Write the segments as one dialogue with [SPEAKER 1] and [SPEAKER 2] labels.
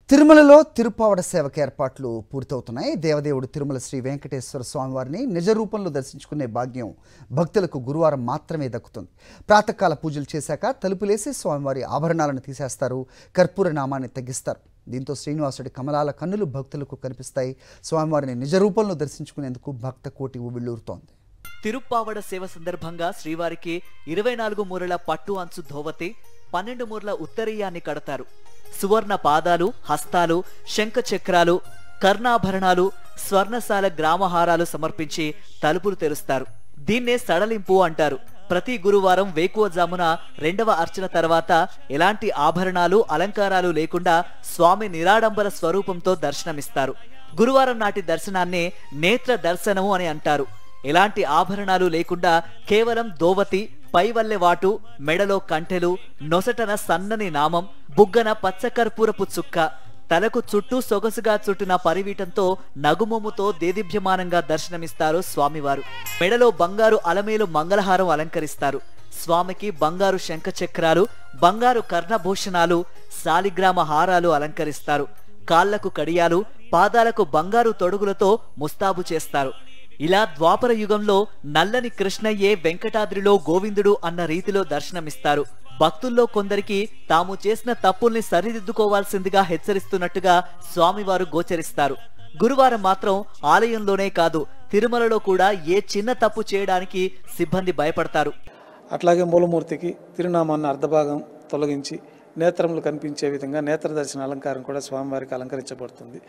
[SPEAKER 1] తిరుమలలో తిరుపావడ సేవకు ఏర్పాట్లు పూర్తవుతున్నాయి. దేవదేవుడు తిరుమల శ్రీ వెంకటేశ్వర స్వామివారిని నిజ రూపంలో దర్శించుకునే భాగ్యం భక్తులకు గురువారం మాత్రమే దక్కుతుంది. ప్రాతకాల పూజలు చేశాక తలుపులేసి స్వామివారి ఆభరణాలను తీసేస్తారు, కర్పూర నామాన్ని తగ్గిస్తారు. దీంతో శ్రీనివాసుడి కమలాల కన్నులు భక్తులకు కనిపిస్తాయి. స్వామివారిని నిజ రూపంలో దర్శించుకునేందుకు భక్త కోటి ఉవ్విళ్లూరుతోంది.
[SPEAKER 2] తిరుప్పావడ సేవ సందర్భంగా శ్రీవారికి 24 మూరల పట్టు అంచు ధోవతి, 12 మూరల ఉత్తరీయాన్ని కడతారు. సువర్ణ పాదాలు, హస్తాలు, శంఖ చక్రాలు, కర్ణాభరణాలు, స్వర్ణశాల గ్రామహారాలు సమర్పించి తలుపులు తెరుస్తారు. దీన్నే సడలింపు అంటారు. ప్రతి గురువారం వేకువజామున 2వ అర్చన తర్వాత ఎలాంటి ఆభరణాలు, అలంకారాలు లేకుండా స్వామి నిరాడంబర స్వరూపంతో దర్శనమిస్తారు. గురువారం నాటి దర్శనాన్నే నేత్ర దర్శనము అని అంటారు. ఎలాంటి ఆభరణాలు లేకుండా కేవలం దోవతి, పైవల్లెవాటు, మెడలో కంటెలు, నొసటన సన్నని నామం, బుగ్గన పచ్చకర్పూరపు చుక్క, తలకు చుట్టూ సొగసుగా చుట్టిన పరివీటంతో నగుమొమ్ముతో దేదీప్యమానంగా దర్శనమిస్తారు స్వామివారు. మెడలో బంగారు అలమేలు మంగళహారం అలంకరిస్తారు. స్వామికి బంగారు శంఖ చక్రాలు, బంగారు కర్ణభూషణాలు, శాలిగ్రామ హారాలు అలంకరిస్తారు. కాళ్లకు కడియాలు, పాదాలకు బంగారు తొడుగులతో ముస్తాబు చేస్తారు. ఇలా ద్వాపర యుగంలో నల్లని కృష్ణయ్యే వెంకటాద్రిలో గోవిందుడు అన్న రీతిలో దర్శనమిస్తారు. భక్తుల్లో కొందరికి తాము చేసిన తప్పుల్ని సరిదిద్దుకోవాల్సిందిగా హెచ్చరిస్తున్నట్టుగా స్వామివారు గోచరిస్తారు. గురువారం మాత్రం ఆలయంలోనే కాదు, తిరుమలలో కూడా ఏ చిన్న తప్పు చేయడానికి సిబ్బంది భయపడతారు.
[SPEAKER 3] అట్లాగే మూలమూర్తికి తిరునామాన్ని అర్ధభాగం తొలగించి నేత్రములు కనిపించే విధంగా నేత్ర దర్శన అలంకారం కూడా స్వామివారికి అలంకరించబడుతుంది.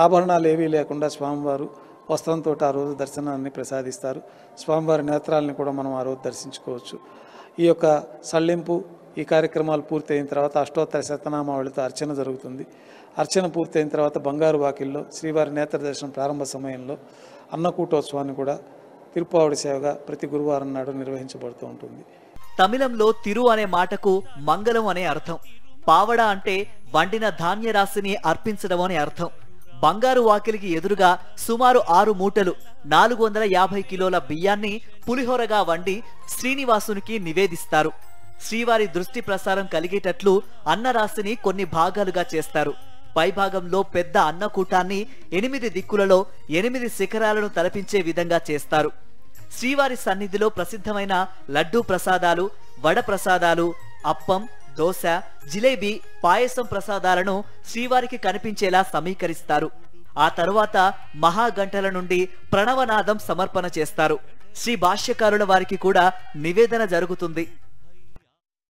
[SPEAKER 3] ఆభరణాలు ఏవీ లేకుండా స్వామివారు వస్త్రంతో ఆ రోజు దర్శనాన్ని ప్రసాదిస్తారు. స్వామివారి నేత్రాలని కూడా మనం ఆ రోజు దర్శించుకోవచ్చు. ఈ యొక్క సళ్ళింపు, ఈ కార్యక్రమాలు పూర్తయిన తర్వాత అష్టోత్తర శతనామావళితో అర్చన జరుగుతుంది. అర్చన పూర్తయిన తర్వాత బంగారు వాకిల్లో శ్రీవారి నేత్ర దర్శనం ప్రారంభ సమయంలో అన్నకూటోత్సవాన్ని కూడా తిరుప్పావడి సేవగా ప్రతి గురువారం నాడు నిర్వహించబడుతూ ఉంటుంది.
[SPEAKER 2] తమిళంలో తిరు అనే మాటకు మంగళం అనే అర్థం. పావడ అంటే వండిన ధాన్య రాశిని అర్పించడం అనే అర్థం. బంగారు వాకిలికి ఎదురుగా సుమారు 6 మూటలు 450 కిలోల బియ్యాన్ని పులిహోరగా వండి శ్రీనివాసునికి నివేదిస్తారు. శ్రీవారి దృష్టి ప్రసారం కలిగేటట్లు అన్నరాశిని కొన్ని భాగాలుగా చేస్తారు. పైభాగంలో పెద్ద అన్నకూటాన్ని 8 దిక్కులలో 8 శిఖరాలను తలపించే విధంగా చేస్తారు. శ్రీవారి సన్నిధిలో ప్రసిద్ధమైన లడ్డూ ప్రసాదాలు, వడ ప్రసాదాలు, అప్పం, దోశ, జిలేబీ, పాయసం ప్రసాదాలను శ్రీవారికి కనిపించేలా సమీకరిస్తారు. ఆ తరువాత మహాగంటల నుండి ప్రణవనాదం సమర్పణ చేస్తారు. శ్రీ భాష్యకారుల వారికి కూడా నివేదన జరుగుతుంది.